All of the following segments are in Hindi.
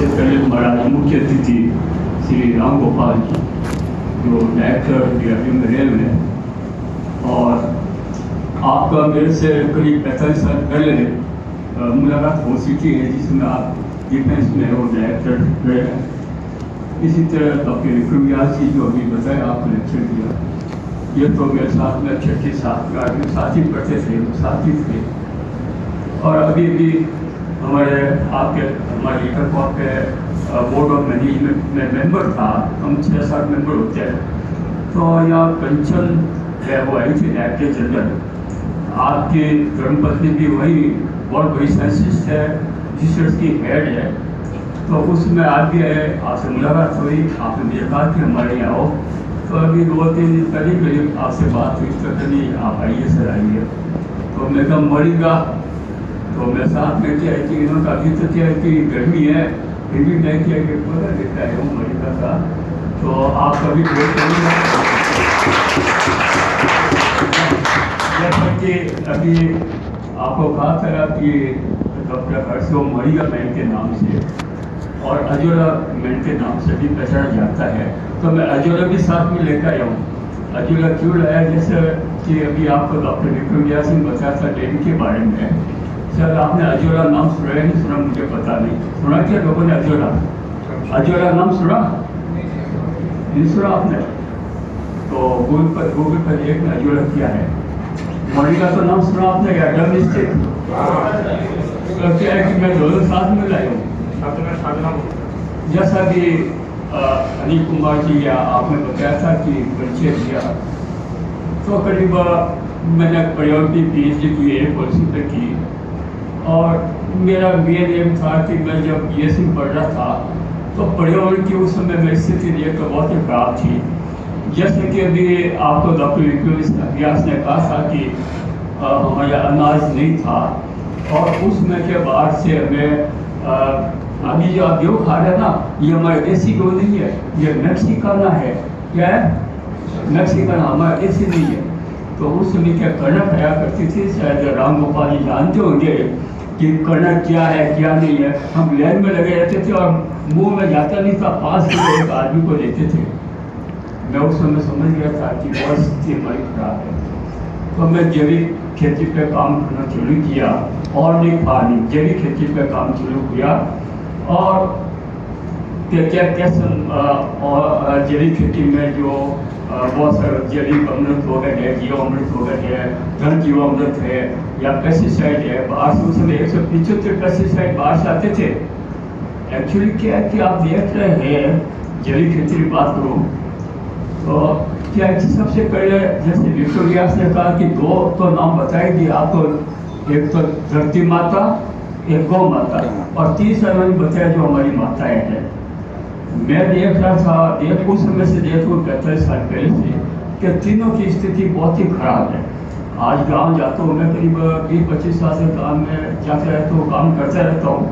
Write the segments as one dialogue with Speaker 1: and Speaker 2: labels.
Speaker 1: से पहले हमारा मुख्य अतिथि श्री राम गोपाल जी, जो डायरेक्टर डीआरडीओ में रहे हुए हैं, और आपका मेरे से करीब 45 साल पहले मुलाकात हो चुकी है, जिसमें आप डिफेंस में वो डायरेक्टर रहे हैं। इसी तरह डॉक्टर विक्रम व्यास जी जो अभी बताया आपको लेक्चर दिया, ये तो मेरे साथ में 6 साल में साथ ही पढ़ते थे, साथ ही थे। और अभी भी हमारे हमारे इंटरकॉप के बोर्ड ऑफ मैनेजमेंट में मेंबर था, हम 6-7 मेंबर होते हैं। तो यहाँ कंचन है, वो आई थी डायरेक्टर जनरल। आपकी धर्मपत्नी भी वही बहुत बड़ी साइंटिस्ट है, रिसर्च की हेड है। तो उसमें आप भी आए, आपसे मुलाकात हुई, आपने मुझे कहा कि हमारे यहाँ आओ। तो अभी 2-3 दिन करीब आपसे बात हुई, तो कभी आप आइए सर आइए। तो मैं कहा मरेगा, तो मैं साथ में क्या है कि इन्होंने अभी तो क्या है कि गर्मी है, फिर भी मैं क्या कि पता देता है वो मरेगा का। तो आप कभी वेट करिए, जैसा कि अभी आपको कहा था कि डॉक्टर हर्षो मरिया मैन के नाम से और अजोला मैन के नाम से भी पहचाना जाता है। तो मैं अजोला भी साथ में लेकर आया हूँ। अजोला क्यों लाया, जैसे कि अभी आपको डॉक्टर विक्रम व्यास सिंह बताया था डेन के बारे में। सर आपने अजोला नाम सुना है नहीं सुना मुझे पता नहीं, सुना क्या लोगों ने अजोला नाम सुना नहीं सुना आपने? तो गूगल पर एक अजोला क्या है, मरिका तो नाम सुना आपने या डम स्टेट? तो क्या है कि मैं दोनों साथ में लाया हूँ। जैसा कि अनिल कुमार जी या आपने बताया था कि परिचय दिया, तो करीब मैंने पर्यावरण की PhD की है पॉलिसी पे की। और मेरा मेन एम था कि मैं जब BSc पढ़ रहा था तो पर्यावरण की उस समय मेरी स्थिति तो बहुत ही खराब थी। जैसे कि अभी आपको डॉक्टर विक्रम व्यास ने कहा था कि हमारे अनाज नहीं था, और उसमें के बाद से हमें अभी जो आप गेहूँ खा रहे हैं ना, ये हमारे देसी गेहूँ नहीं है, ये मैक्सिकाना है। क्या है? मैक्सिकाना, हमारा देसी नहीं है। तो उस समय क्या करना खाया करती थी, शायद राम गोपाल जी जानते होंगे कि करना क्या है क्या नहीं है। हम लाइन में लगे रहते थे और मुंह में जाता नहीं था, 5 किलो एक आदमी को देते थे। मैं उस समय समझ गया था कि बहुत स्थिति हमारी खराब है। तो मैं जैविक खेती पे काम करना शुरू किया, ऑर्गेनिक फार्मिंग जैविक खेती पे काम शुरू किया। और कैसे और जैविक खेती में जो बहुत सारे जैविक अमृत हो गए हैं, जीव अमृत हो गए हैं, धन जीव अमृत है या पेस्टिसाइड है, बाहर से उस समय 175 पेस्टिसाइड बाहर से आते थे। एक्चुअली क्या है कि आप देख रहे हैं, जैविक खेती की बात करूँ तो क्या है, सबसे पहले जैसे विक्रम व्यास ने कहा कि 2 तो नाम बताई दिए आपको, एक तो धरती माता, एक गौ माता, और 30 मैंने बताया जो हमारी माताएं हैं। मैं देख रहा था उस समय से देखो 45 साल पहले से कि तीनों की स्थिति बहुत ही खराब है। आज गांव जाता हूँ मैं, करीब 20-25 साल से गाँव में जाते रहता हूँ, काम करते रहता हूँ।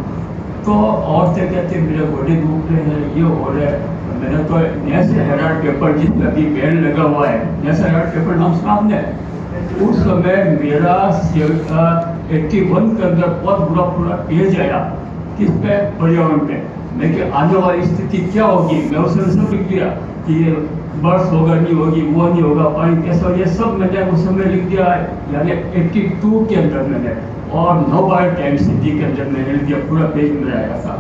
Speaker 1: तो औरतें कहते मेरे गोडे डूब रहे हैं, ये हो रहा है। मैंने तो नेशनल हेराल्ड पेपर जिस पर अभी बैन लगा हुआ है, नेशनल हेराल्ड पेपर नाम सुना आपने? उस समय मेरा 81 के अंदर बहुत बुरा पेज आया, किस पे? पर्यावरण पे। मैं कि आने वाली स्थिति क्या होगी, मैं उसमें सब लिख दिया कि ये बर्स होगा नहीं होगी, वो नहीं होगा, पानी कैसा होगा, ये सब मैंने उस समय लिख दिया। यानी 82 के अंदर मैंने, और 9 बार टाइम सिटी के अंदर मैंने लिख दिया, पूरा पेज में आया था।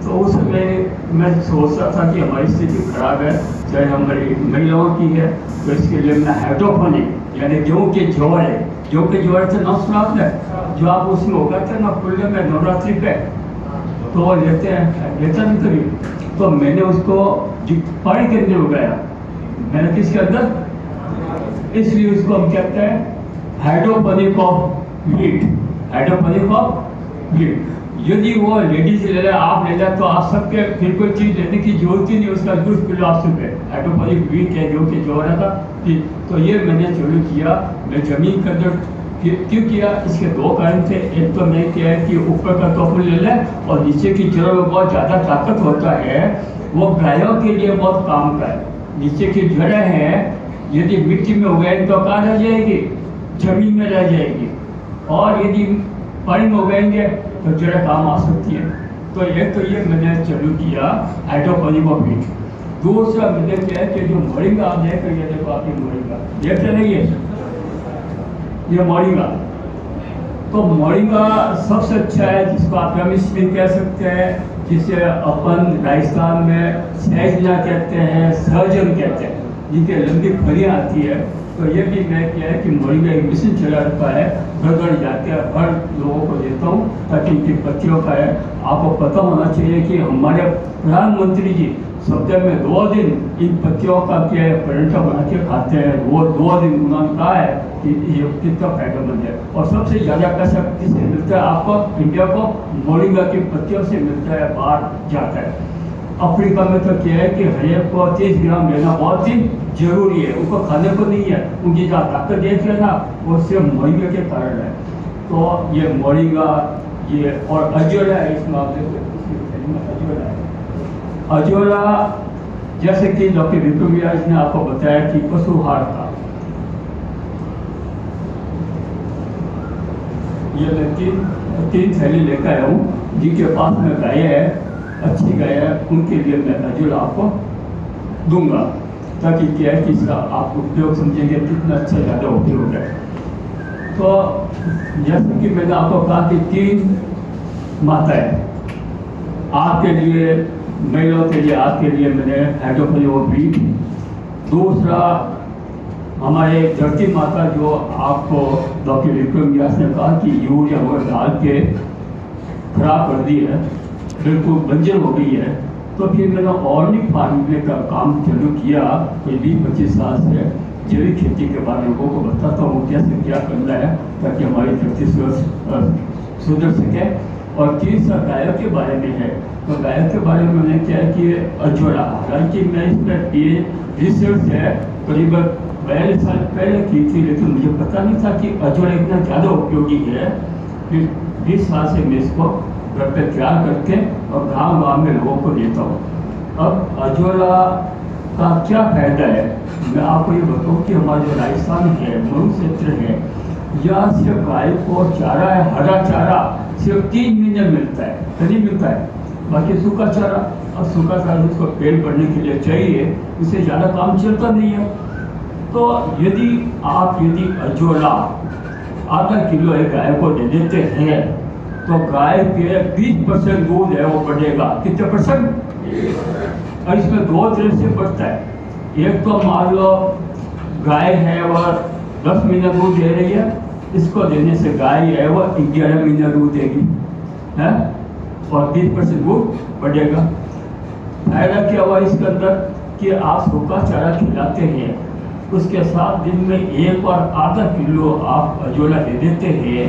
Speaker 1: तो उस समय मैं सोचता था कि हमारी स्थिति खराब है, चाहे हमारी महिलाओं की है। तो इसके लिए मैं हाइड्रोपोनिक यानी गेहूँ के ज्वार है, गेहूँ के ज्वार से नाम सुना आपने, जो आप उसमें उगाते हैं ना खुले में नवरात्रि पे, तो वो लेते नहीं कभी। तो मैंने उसको पानी के अंदर उगाया, मैंने किसके अंदर, इसलिए उसको हम कहते हैं hydroponic of wheat, hydroponic of wheat. यदि वो लेडीज ले रहे, आप ले जाए, तो आप सबके फिर कोई चीज लेने की जरूरत ही नहीं, उसका जूस पी लो आप सुबह। हाइड्रोपोनिक वीट है जो कि जो रहा था। तो ये मैंने शुरू किया। मैं जमीन के अंदर क्यों किया, इसके 2 कारण थे। एक तो मैं क्या है कि ऊपर का टोपल ले लें, और नीचे की जड़ों में बहुत ज़्यादा ताकत होता है, वो गायों के लिए बहुत काम का है। नीचे की जड़ें हैं, यदि मिट्टी में उगाए तो कहाँ रह जाएगी, जमीन में रह जाएगी, और यदि पानी में उगाएंगे तो जड़ें काम आ सकती है। तो एक तो ये मैंने चालू किया हाइड्रोपोनिक ऑफ हीट। दूसरा मैंने क्या है कि जो मोरिंगा आप देख रहे हैं, देखो आपकी मोरिंगा देख रहे नहीं है, ये मोरिंगा। तो मोरिंगा सबसे अच्छा है, जिसको आप रमिश भी कह सकते हैं, जिसे अपन राजस्थान में सहजना कहते हैं, सहजन कहते हैं, जिनके लंबी फलियाँ आती है। तो ये भी मैं क्या है कि मोरिंगा एक मिशन चला रखा है, घर घर जाके हर लोगों को देता हूँ, ताकि इनकी पत्तियों का है। आपको पता होना चाहिए कि हमारे प्रधानमंत्री जी सप्ताह में 2 दिन इन पत्तियों का क्या है पराठा बना के खाते हैं। वो 2 दिन उन्होंने कहा है कि ये कितना फायदेमंद है। और सबसे ज़्यादा पैसा किससे मिलता है आपको? इंडिया को मोरिंगा की पत्तियों से मिलता है, बाहर जाता है। अफ्रीका में तो क्या है कि हरेक को 30 ग्राम लेना बहुत ही जरूरी है, उनको खाने को नहीं है। उनकी जो ताकत देख लेना वो सिर्फ मोरिंगा के कारण है। तो ये मोरिंगा, ये और अजोला है, इसमें आप देखो अजोला है। अजोला जैसे कि डॉक्टर विक्रम व्यास ने आपको बताया कि पशुहार का, ये मैं तीन थैली लेकर आया हूँ। जिनके पास में गाय है, अच्छी गाय है, उनके लिए मैं अजोला आपको दूंगा, ताकि क्या है कि इसका आप उपयोग समझेंगे कितना अच्छा ज़्यादा उपयोग है। तो जैसे कि मैंने आपको कहा कि 3 माताएं आपके लिए, महिलाओं के लिए, आपके लिए मैंने हाइड्रोपोनिक ऑफ हीट। दूसरा हमारे धरती माता जो आपको डॉक्टर विक्रम व्यास ने कहा कि यूरिया वगैरह डाल के खराब कर दी है, बिल्कुल बंजर हो गई है। तो फिर मैंने ऑर्गेनिक फार्मिंग का काम चालू किया कोई 20-25 साल से। जैविक खेती के बारे में लोगों को बताता हूँ कैसे क्या करना है, ताकि हमारी धरती सुधर सके। और तीसरा गायों के बारे में है। तो गायों के बारे में मैंने क्या है कि अजोला, हालांकि मैं इस पर ये रिसर्च है करीबन 42 साल पहले की थी, लेकिन मुझे पता नहीं था कि अजोला इतना ज़्यादा उपयोगी है। फिर 20 साल से मैं इसको घर पे तैयार करके और गांव में लोगों को देता हूँ। अब अजोला का क्या फायदा है, मैं आपको ये बताऊँ कि हमारा जो राजस्थान है, मरु क्षेत्र है, यहाँ सिर्फ गाय को चारा है, हरा चारा सिर्फ 3 महीने मिलता है, कहीं मिलता है। बाकी सूखा चारा, और सूखा चारा जिसको पेट भरने के लिए चाहिए, उससे ज़्यादा काम चलता नहीं है। तो यदि अजोला आधा किलो एक गाय को दे देते हैं, तो गाय के 20% दूध है वो बढ़ेगा। कितने %? और इसमें 2 तरह से बढ़ता है। एक तो मान लो गाय है वह 10 महीना दूध दे रही है, इसको देने से गाय है वह 11 महीना दूध देगी है, और 20% दूध बढ़ेगा। फायदा क्या हुआ इसके अंदर कि आप सूखा चारा खिलाते हैं, उसके साथ दिन में 1 और आधा किलो आप अजोला दे देते हैं,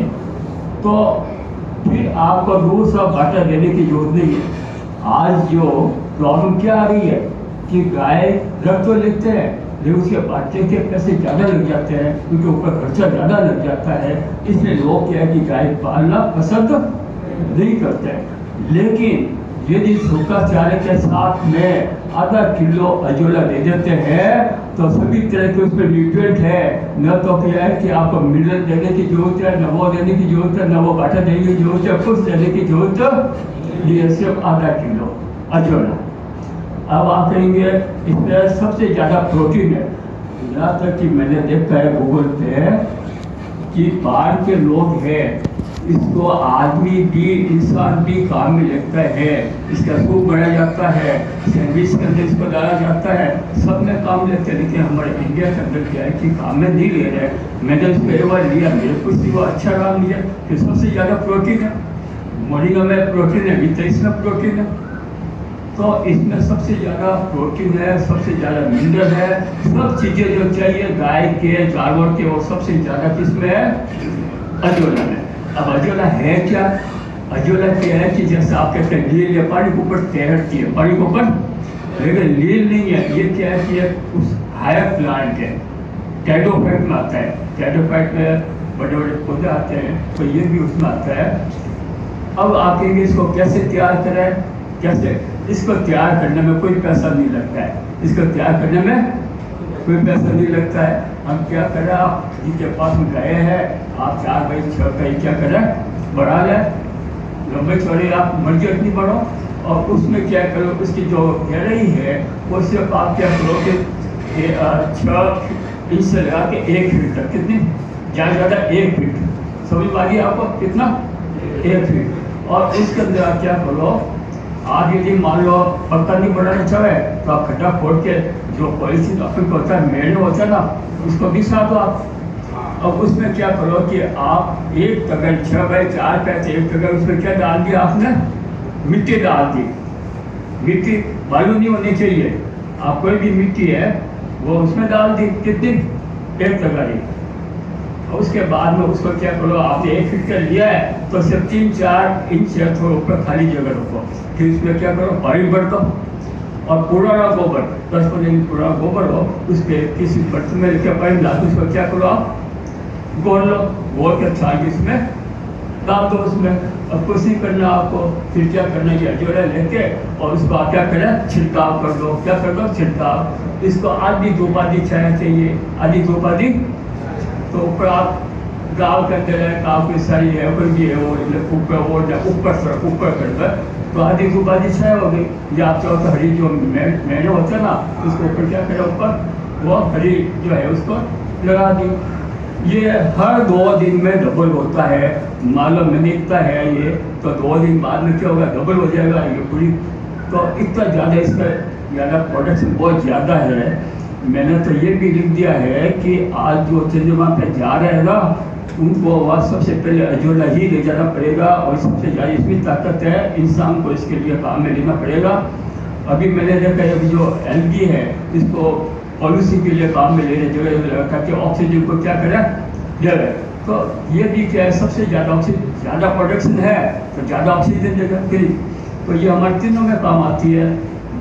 Speaker 1: तो फिर आपको दूसरा बाटा देने की जरूरत नहीं है। आज जो प्रॉब्लम क्या आ रही है कि गाय रख तो लेते हैं, लेकिन उसके बाटे के पैसे ज़्यादा लग जाते हैं, उनके ऊपर खर्चा ज़्यादा लग जाता है। इसलिए लोग क्या है कि गाय पालना पसंद नहीं करते हैं। लेकिन यदि सूखा चारे के साथ में आधा किलो अजोला दे देते हैं, तो सभी तरह के उसमें न्यूट्रिएंट है। न तो क्या है कि आपको मिनरल देने की जरूरत है, न वो देने की जरूरत है, न वो बाटा देने की जरूरत है, कुछ देने की जरूरत, ये सिर्फ आधा किलो अजोला। अब आप कहेंगे इसमें सबसे ज़्यादा प्रोटीन है। यहाँ तक कि मैंने देखा है गूगल पे कि बाहर के लोग हैं, इसको आदमी भी, इंसान भी काम में लगता है। इसका सूप बनाया जाता है, सैंडविच के अंदर इसको डाला जाता है, सब में काम लेते हैं। लेकिन हमारे इंडिया के अंदर क्या है कि काम में नहीं ले रहे। मैंने इसको एक बार लिया, मेरे को वो अच्छा काम लिया कि सबसे ज़्यादा प्रोटीन है। मोरिंगा में प्रोटीन है, भी तो इसमें प्रोटीन है। तो इसमें सबसे ज़्यादा प्रोटीन है, सबसे ज़्यादा मिनरल है, सब चीज़ें जो चाहिए गाय के, जानवर के, वो सबसे ज़्यादा किसमें है? अजोला में। अब अजोला है क्या? अजोला क्या है कि जैसे आप कहते हैं लील, या पानी के ऊपर तैरती है, पानी के ऊपर, लेकिन लील नहीं है। ये क्या है कि उस हायर प्लांट है, टेडोफाइट में आता है। टेडोफाइट में बड़े बड़े पौधे आते हैं, तो ये भी उसमें आता है। अब आप कहेंगे इसको कैसे तैयार करें? कैसे? इसको तैयार करने में कोई पैसा नहीं लगता है। इसको तैयार करने में कोई पैसा नहीं लगता है। हम क्या करें, आप जिनके पास में गए हैं, आप 4 बाई 6 का क्या करें, बढ़ा लें, लंबे चौड़े आप मर्जी अपनी बढ़ो, और उसमें क्या करो, उसकी जो गहराई है वो सिर्फ आप क्या करो कि 6 इंच से लगा के 1 फीट तक, कितनी ज़्यादा 1 फीट, समझ में आ गई आपको कितना 1 फीट। और इसके अंदर आप क्या करो, आप यदि मान लो पत्ता नहीं बढ़ाना चाहे तो आप खड्डा खोद के जो पॉलिथीन अपन को होता है मेड़ होता है ना, उसको भी साथ दो आप। अब उसमें क्या करो कि आप एक तगड़ 6 बाई 4 पैसे एक तगड़ उसमें क्या डाल दिया आपने, मिट्टी डाल दी। मिट्टी बालू नहीं होनी चाहिए, आप कोई भी मिट्टी है वो उसमें डाल दी, कितनी 1 तगाड़ी। और उसके बाद में उसको क्या करो, आपने 1 फीट का लिया है तो सिर्फ 3-4 इंच से थोड़ा ऊपर खाली जगह रखो, फिर उसमें क्या करो पानी भर दो, और पुराना गोबर 10-15 इंच पुराना गोबर हो उस पर किसी बर्तन में रखे पानी डाल दो, उसको क्या करो आप गोल लो, गोल के छाल इसमें डाल दो उसमें। अब कुछ नहीं करना आपको, फिर क्या करना है, जोड़ा लेके और उसको आप क्या करें छिड़काव कर दो, क्या कर दो छिड़काव। इसको आधी धूप आधी छाया चाहिए, आधी धूप आधी, तो ऊपर आप गाँव के अंदर है काफ़ी सारी है कोई भी है वो ऊपर कर दो, तो आधी धूप आधी छाया हो गई। या आप चाहो तो हरी जो मैंने होता है ना उसको ऊपर क्या करें, ऊपर वो हरी जो है उसको लगा दी। ये हर 2 दिन में डबल होता है, मालूम नहीं इतना है ये, तो 2 दिन बाद में क्या होगा डबल हो जाएगा ये पूरी। तो इतना ज़्यादा इसका ज़्यादा प्रोडक्शन बहुत ज़्यादा है। मैंने तो ये भी लिख दिया है कि आज जो चंद्रमा पे जा रहे हैं ना उनको वह सबसे पहले अजोला ही ले जाना पड़ेगा, और सबसे ज़्यादा इसमें ताकत है, इंसान को इसके लिए काम में लेना पड़ेगा। अभी मैंने देखा अभी जो एलगी है इसको पॉलिसी के लिए काम में लेने जगह ताकि ऑक्सीजन को क्या करें जगह, तो ये भी क्या है सबसे ज़्यादा ज़्यादा प्रोडक्शन है तो ज़्यादा ऑक्सीजन देगा फिर। तो ये हमारे तीनों में काम आती है,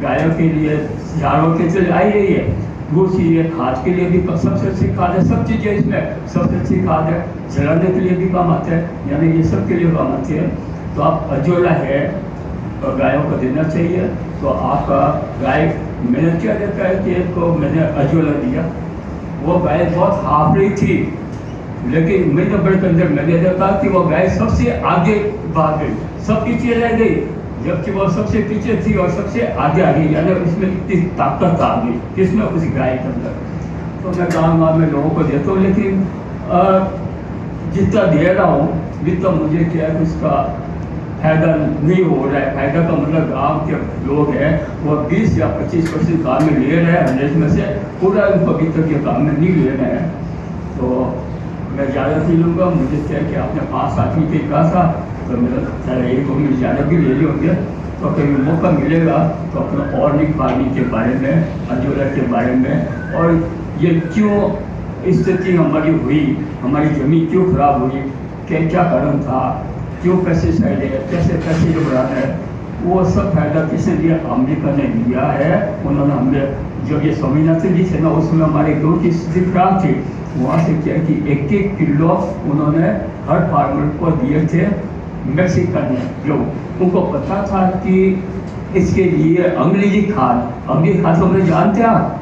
Speaker 1: गायों के लिए, जानवरों के लिए आई रही है, दूसरी ये खाद के लिए भी सबसे अच्छी खाद है, सब चीज़ें इसमें सबसे अच्छी खाद है, जलाने के लिए भी काम आते हैं, यानी ये सब के लिए काम आती है। तो आप अजोला है और गायों को देना चाहिए। तो आपका गाय मैंने क्या देखा है कि एक को मैंने अजोला दिया, वो गाय बहुत हाफ रही थी, लेकिन महीने भर के अंदर मैंने देखा कि वो गाय सबसे आगे भाग गई, सब पीछे रह गई, जबकि वो सबसे पीछे थी और सबसे आगे आ गई, यानी उसमें इतनी ताकत आ गई किसमें, उस गाय के अंदर। तो मैं गाँव में लोगों को देता हूँ, लेकिन जितना दे रहा हूँ जितना मुझे क्या है उसका फायदा नहीं हो रहा है। फायदा का मतलब गाँव के लोग हैं वो 20 या 25% काम में ले रहे हैं, 100 में से पूरा उनको अभी तक ये काम में नहीं ले रहे हैं। तो मैं ज़्यादा नहीं लूँगा, मुझे क्या कि आपने 5 आदमी के कहा था तो मेरा ख्याल है 1-2 मिनट ज़्यादा भी ले लिए होंगे। तो कभी मौका मिलेगा तो अपना ऑर्गेनिक फार्मिंग के बारे में, अजोला के बारे में, और ये क्यों स्थिति हमारी हुई, हमारी ज़मीन क्यों खराब हुई, क्या कारण था, क्यों पेस्टिसाइड है, कैसे पेस्टिसाइड बढ़ाना है, वो सब फायदा किसने दिया, अमेरिका ने दिया है। उन्होंने हमें जब ये स्वामीनाथन जी थे ना उसमें हमारे 2 की स्थिति खराब थी, वहाँ से क्या कि 1-1 किलो उन्होंने हर फार्मर को दिए थे। मैक्सिकन लोग उनको पता था कि इसके लिए अंग्रेजी खाद तो मुझे जानते हैं आप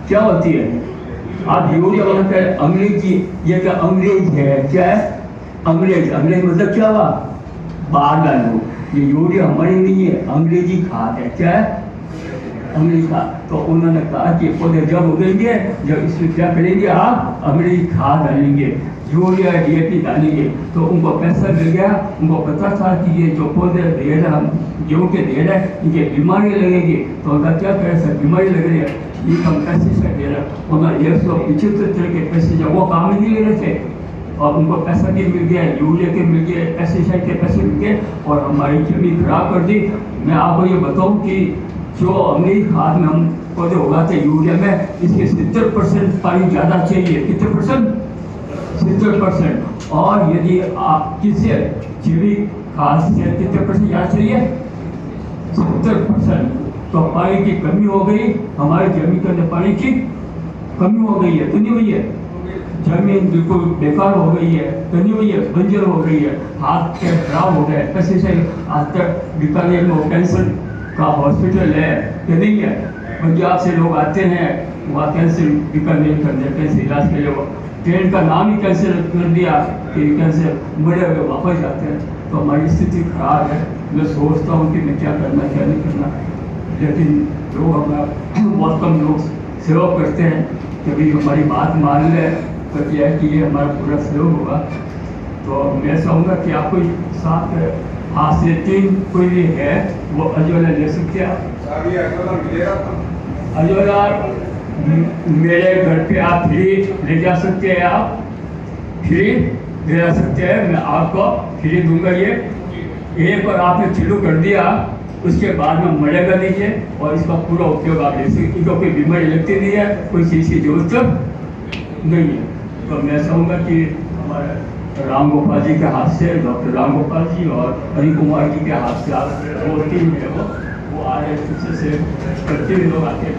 Speaker 1: क्या होती है, आप यूरिया वाला कह अंग्रेजी, ये क्या अंग्रेज है, क्या है अंग्रेज मतलब क्या हुआ बाहर का लोग, ये यूरिया हमारी नहीं है, अंग्रेजी खाद है, क्या है अंग्रेजी खाद। तो उन्होंने कहा कि पौधे जब उगेंगे जब इसमें क्या करेंगे आप अंग्रेजी खाद डालेंगे, यूरिया DAP डालेंगे। तो उनको पैसा मिल गया, उनको पता था कि ये जो पौधे दे रहे हम गेहूँ के दे रहे हैं इनके बीमारी लगेगी, तो उनका क्या करे सर बीमारी लग रही है, ये हम पेस्टिसाइड दे रहे हैं। उन्होंने 175 तरह के पेस्टिसाइड वो काम ही नहीं ले रहे थे, और उनको पैसा भी मिल गया, यूरिया के मिल गए, पेस्टिसाइड के पैसे मिल गए, और हमारी जमीन खराब कर दी। मैं आपको ये बताऊँ कि जो अंग्रेजी खाद में हम पौधे उगाते यूरिया में, इसके 70% पानी ज़्यादा चाहिए, कितने परसेंट 70%। और यदि आप किसे जैविक खाद से कितने परसेंट ज़्यादा चाहिए 70%। तो पानी की कमी हो गई, हमारी जमीन के अंदर पानी की कमी हो गई है, कितनी हुई है, जमीन बिल्कुल बेकार हो गई है, बनी हुई है, बंजर हो गई है, हाथ के खराब हो गए। पेस्टिसाइड आज तक बीकानेर में कैंसर का हॉस्पिटल है कि नहीं है, पंजाब से लोग आते हैं वहाँ कैंसर बीकानेर करने कैंसर इलाज के लिए, ट्रेन का नाम ही कैंसर कर दिया कि कैंसर बड़े हुए वापस जाते हैं। तो हमारी स्थिति खराब है। मैं सोचता हूँ कि मैं क्या करना क्या नहीं करना, लेकिन लोग हमारा बहुत कम लोग सहयोग करते हैं। कभी हमारी बात मान ले तो क्या है कि ये हमारा पूरा सहयोग होगा। तो मैं चाहूँगा कि आप कोई साथ हाथ से 3 कोई भी है वो अजोला ले सकते हैं आप। अजोला मेरे घर पे आप फ्री ले जा सकते हैं, आप फ्री ले जा सकते हैं। मैं आपको फ्री दूंगा ये एक बार आपने चालू कर दिया उसके बाद में मरेगा नहीं है और इसका पूरा उपयोग आप ले सकते। इनको कोई बीमारी लगती नहीं है, कोई चीज़ की जरूरत नहीं है। तो मैं चाहूँगा कि हमारे राम गोपाल जी के हाथ से, डॉक्टर राम गोपाल जी और हरि कुमार जी के हाथ से आप वो टीम है वो आ रहे पीछे से करते हुए लोग आते हैं।